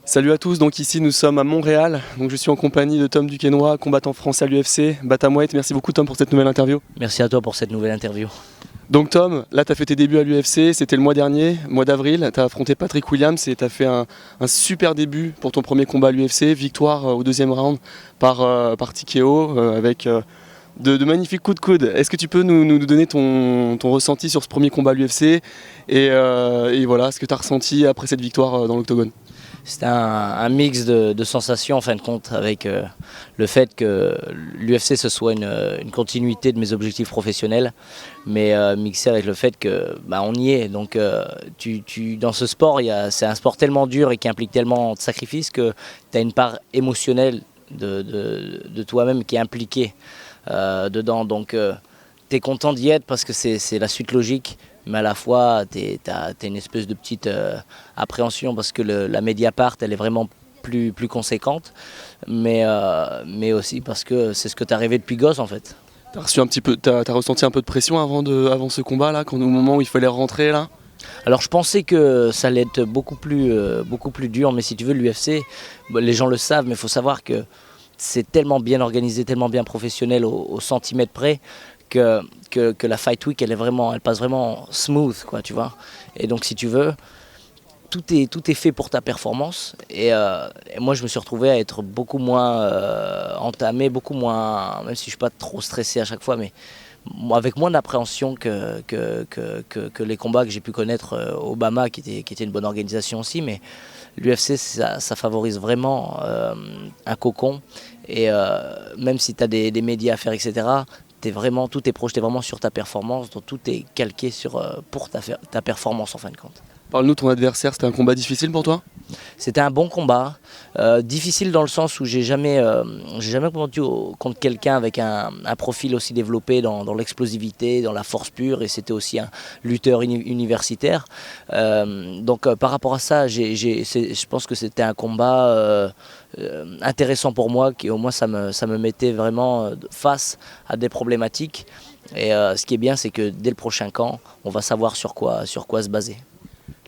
Salut à tous, donc ici nous sommes à Montréal, donc je suis en compagnie de Tom Duquesnoy, combattant français à l'UFC, bantamweight. Merci beaucoup Tom pour cette nouvelle interview. Merci à toi pour cette nouvelle interview. Donc Tom, là tu as fait tes débuts à l'UFC, c'était le mois dernier, mois d'avril, tu as affronté Patrick Williams et tu as fait un super début pour ton premier combat à l'UFC, victoire au deuxième round par TKO avec de magnifiques coups de coude. Est-ce que tu peux nous donner ton ressenti sur ce premier combat à l'UFC et voilà ce que tu as ressenti après cette victoire dans l'octogone? C'était un mix de sensations en fin de compte avec le fait que l'UFC ce soit une continuité de mes objectifs professionnels, mais mixé avec le fait que on y est. Donc dans ce sport, c'est un sport tellement dur et qui implique tellement de sacrifices que tu as une part émotionnelle de toi-même qui est impliquée dedans. Donc tu es content d'y être parce que c'est la suite logique. Mais à la fois, t'as une espèce de petite appréhension parce que la Mediapart, elle est vraiment plus conséquente, mais aussi parce que c'est ce que t'as rêvé depuis gosse en fait. T'as ressenti un peu de pression avant ce combat là, au moment où il fallait rentrer là? Alors je pensais que ça allait être beaucoup plus dur, mais si tu veux, l'UFC, les gens le savent, mais il faut savoir que c'est tellement bien organisé, tellement bien professionnel au centimètre près, que la Fight Week elle passe vraiment smooth, quoi, tu vois. Et donc si tu veux, tout est fait pour ta performance et moi je me suis retrouvé à être beaucoup moins entamé, beaucoup moins, même si je suis pas trop stressé à chaque fois, mais avec moins d'appréhension que les combats que j'ai pu connaître au Bama qui était une bonne organisation aussi, mais l'UFC ça favorise vraiment un cocon et même si tu as des médias à faire, etc., tout est projeté vraiment sur ta performance, donc tout est calqué pour ta performance en fin de compte. Parle-nous de ton adversaire, c'était un combat difficile pour toi? C'était un bon combat, difficile dans le sens où j'ai jamais combattu contre quelqu'un avec un profil aussi développé dans l'explosivité, dans la force pure, et c'était aussi un lutteur universitaire. Donc par rapport à ça, je pense que c'était un combat intéressant pour moi, qui au moins ça me mettait vraiment face à des problématiques. Et ce qui est bien, c'est que dès le prochain camp, on va savoir sur quoi se baser.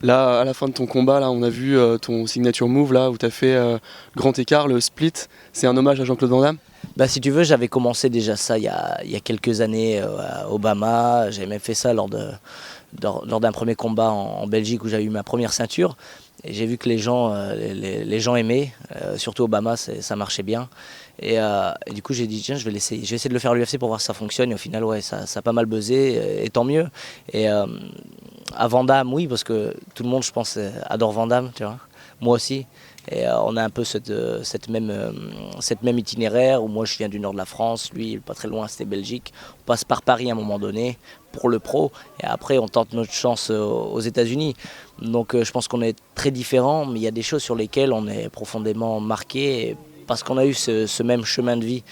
Là, à la fin de ton combat, là, on a vu ton signature move là, où tu as fait grand écart, le split. C'est un hommage à Jean-Claude Van Damme? Si tu veux, j'avais commencé déjà ça il y a quelques années à Obama. J'avais même fait ça lors d'un premier combat en Belgique où j'avais eu ma première ceinture. Et j'ai vu que les gens aimaient, surtout Obama, ça marchait bien. Et du coup, j'ai dit, tiens, je vais essayer de le faire à l'UFC pour voir si ça fonctionne. Et au final, ouais, ça a pas mal buzzé, et tant mieux. Et à Van Damme, oui, parce que tout le monde, je pense, adore Van Damme, tu vois. Moi aussi. Et on a un peu cette même itinéraire où moi je viens du nord de la France, lui pas très loin, c'était Belgique. On passe par Paris à un moment donné pour le pro et après on tente notre chance aux États-Unis. Donc je pense qu'on est très différents, mais il y a des choses sur lesquelles on est profondément marqués parce qu'on a eu ce même chemin de vie.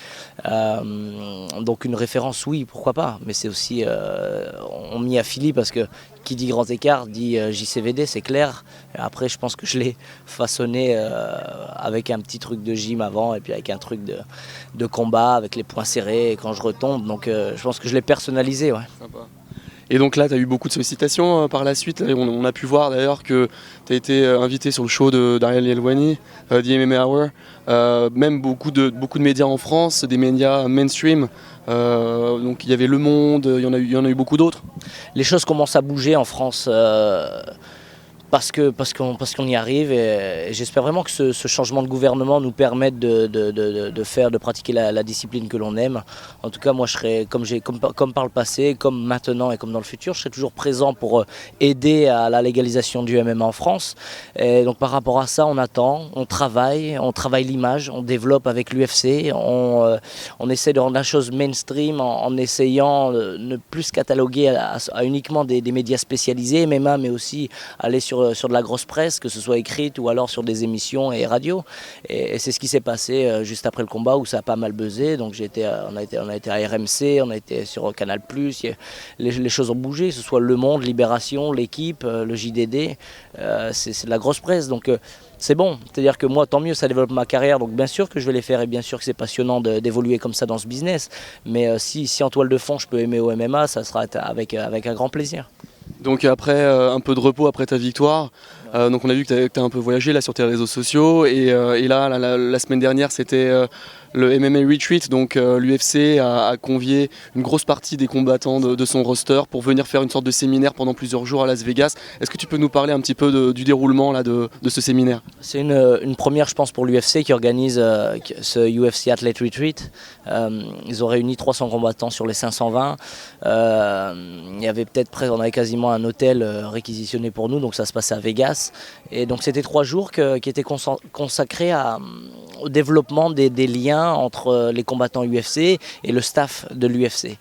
Donc une référence, oui, pourquoi pas, mais c'est aussi, on m'y affilie parce que qui dit grand écart dit JCVD, c'est clair. Et après, je pense que je l'ai façonné avec un petit truc de gym avant et puis avec un truc de combat, avec les poings serrés quand je retombe. Donc je pense que je l'ai personnalisé. Ouais. Sympa. Et donc là, tu as eu beaucoup de sollicitations par la suite. On a pu voir d'ailleurs que tu as été invité sur le show d'Ariel Helwani, The MMA Hour. Même beaucoup de médias en France, des médias mainstream. Donc il y avait Le Monde, il y en a eu beaucoup d'autres. Les choses commencent à bouger en France. Parce qu'on y arrive et j'espère vraiment que ce changement de gouvernement nous permette de pratiquer la discipline que l'on aime. En tout cas, moi je serai, comme par le passé, comme maintenant et comme dans le futur, je serai toujours présent pour aider à la légalisation du MMA en France. Et donc par rapport à ça, on attend, on travaille l'image, on développe avec l'UFC, on essaie de rendre la chose mainstream en essayant de ne plus se cataloguer à uniquement des médias spécialisés, MMA, mais aussi aller sur de la grosse presse, que ce soit écrite ou alors sur des émissions et radio. Et c'est ce qui s'est passé juste après le combat où ça a pas mal buzzé. Donc on a été à RMC, on a été sur Canal+, les choses ont bougé, que ce soit Le Monde, Libération, L'équipe, le JDD, c'est de la grosse presse. Donc c'est bon, c'est-à-dire que moi, tant mieux, ça développe ma carrière, donc bien sûr que je vais les faire et bien sûr que c'est passionnant d'évoluer comme ça dans ce business. Mais si en toile de fond je peux aimer au MMA, ça sera avec un grand plaisir. Donc après un peu de repos après ta victoire, Donc on a vu que tu as un peu voyagé là sur tes réseaux sociaux et là la semaine dernière c'était le MMA Retreat, donc l'UFC a convié une grosse partie des combattants de son roster pour venir faire une sorte de séminaire pendant plusieurs jours à Las Vegas. Est-ce que tu peux nous parler un petit peu du déroulement là, de ce séminaire? C'est une première, je pense, pour l'UFC qui organise ce UFC Athlete Retreat. Ils ont réuni 300 combattants sur les 520. Il y avait on avait quasiment un hôtel réquisitionné pour nous, donc ça se passait à Vegas. Et donc c'était 3 jours qui étaient consacrés au développement des liens entre les combattants UFC et le staff de l'UFC.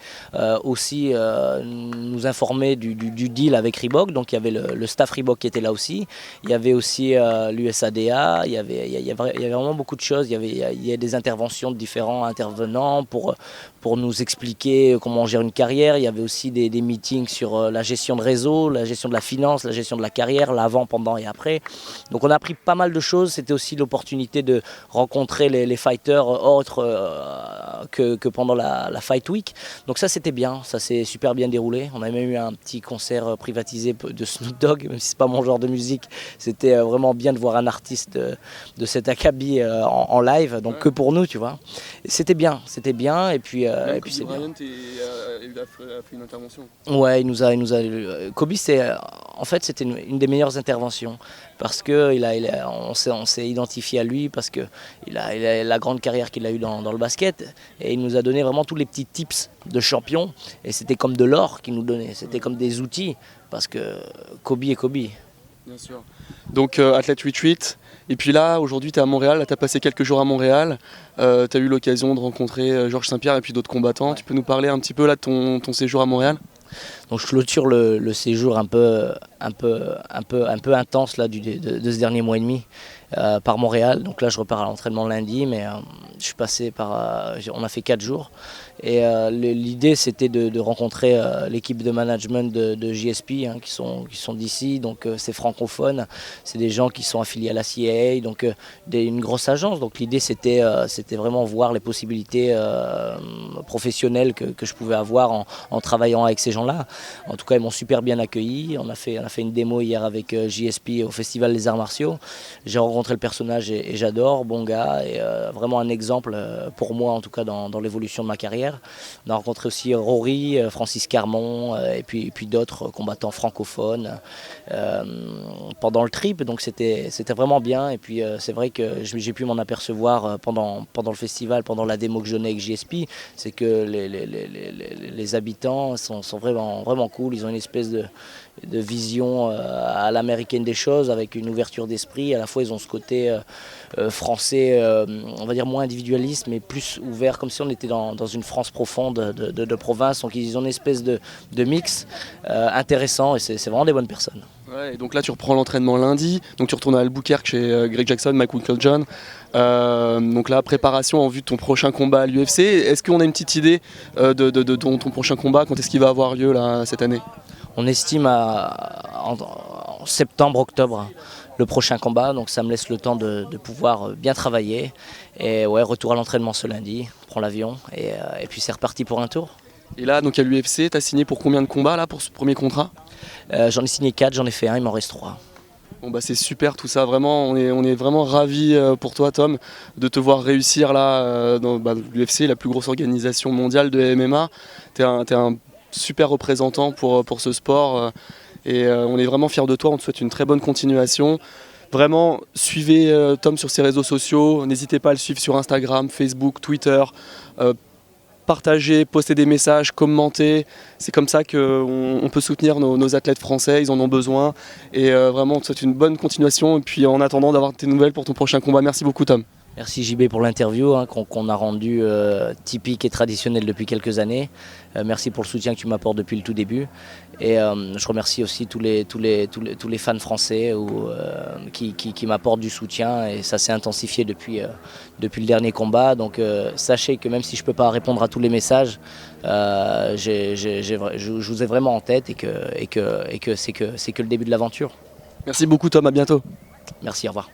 Aussi nous informer du deal avec Reebok, donc il y avait le staff Reebok qui était là aussi. Il y avait aussi l'USADA, il y avait vraiment beaucoup de choses. Il y a des interventions de différents intervenants pour nous expliquer comment on gère une carrière. Il y avait aussi des meetings sur la gestion de réseau, la gestion de la finance, la gestion de la carrière, l'avant, pendant et après. Donc on a appris pas mal de choses. C'était aussi l'opportunité de rencontrer les fighters autres que pendant la Fight Week. Donc ça c'était bien, ça s'est super bien déroulé. On a même eu un petit concert privatisé de Snoop Dogg, même si c'est pas mon genre de musique. C'était vraiment bien de voir un artiste de cet acabit en live, donc que pour nous, tu vois. C'était bien, et puis c'est bien. Bryant a fait une intervention. Ouais, il nous a Kobe, en fait, c'était une des meilleures interventions parce que on s'est identifié à lui parce que il a la grande carrière qu'il a eue dans le basket et il nous a donné vraiment tous les petits tips de champion et c'était comme de l'or qu'il nous donnait, c'était comme des outils parce que Kobe est Kobe. Bien sûr. Donc Athlete Retreat, et puis là aujourd'hui tu es à Montréal, tu as passé quelques jours à Montréal, tu as eu l'occasion de rencontrer Georges Saint-Pierre et puis d'autres combattants. Ouais. Tu peux nous parler un petit peu là de ton séjour à Montréal? Donc je clôture le séjour un peu intense là, de ce dernier mois et demi par Montréal. Donc là je repars à l'entraînement lundi, mais je suis passé on a fait 4 jours. Et l'idée c'était de rencontrer l'équipe de management de JSP hein, qui sont d'ici, donc c'est francophone, c'est des gens qui sont affiliés à la CIA, donc une grosse agence. Donc l'idée c'était vraiment voir les possibilités professionnelles que je pouvais avoir en travaillant avec ces gens-là. En tout cas ils m'ont super bien accueilli, on a fait une démo hier avec JSP au Festival des Arts Martiaux. J'ai rencontré le personnage et j'adore, bon gars, et vraiment un exemple pour moi en tout cas dans l'évolution de ma carrière. On a rencontré aussi Rory, Francis Carmon et puis d'autres combattants francophones pendant le trip, donc c'était vraiment bien. Et puis c'est vrai que j'ai pu m'en apercevoir pendant le festival, pendant la démo que je donnais avec JSP, c'est que les habitants sont vraiment cool, ils ont une espèce de vision à l'américaine des choses, avec une ouverture d'esprit. À la fois ils ont ce côté français, on va dire moins individualiste, mais plus ouvert, comme si on était dans une France profonde de province. Donc ils ont une espèce de mix intéressant et c'est vraiment des bonnes personnes. Ouais, et donc là tu reprends l'entraînement lundi, donc tu retournes à Albuquerque chez Greg Jackson, Mike Winkeljohn. Donc là, préparation en vue de ton prochain combat à l'UFC. Est-ce qu'on a une petite idée de ton prochain combat? Quand est-ce qu'il va avoir lieu là, cette année? On estime en septembre, octobre le prochain combat, donc ça me laisse le temps de pouvoir bien travailler. Et ouais, retour à l'entraînement ce lundi, on prend l'avion et puis c'est reparti pour un tour. Et là, donc à l'UFC, tu as signé pour combien de combats là pour ce premier contrat? J'en ai signé 4, j'en ai fait 1, il m'en reste 3. Bon bah c'est super tout ça, vraiment, on est vraiment ravis pour toi Tom de te voir réussir là dans l'UFC, la plus grosse organisation mondiale de MMA. T'es un super représentant pour ce sport et on est vraiment fiers de toi, on te souhaite une très bonne continuation. Vraiment, suivez Tom sur ses réseaux sociaux, n'hésitez pas à le suivre sur Instagram, Facebook, Twitter. Partager, poster des messages, commenter, c'est comme ça qu'on peut soutenir nos athlètes français, ils en ont besoin. Et vraiment, on te souhaite une bonne continuation et puis en attendant d'avoir tes nouvelles pour ton prochain combat. Merci beaucoup Tom. Merci JB pour l'interview qu'on a rendu typique et traditionnelle depuis quelques années. Merci pour le soutien que tu m'apportes depuis le tout début. Et je remercie aussi tous les fans français qui m'apportent du soutien. Et ça s'est intensifié depuis le dernier combat. Donc sachez que même si je ne peux pas répondre à tous les messages, je vous ai vraiment en tête et que c'est que le début de l'aventure. Merci beaucoup Tom, à bientôt. Merci, au revoir.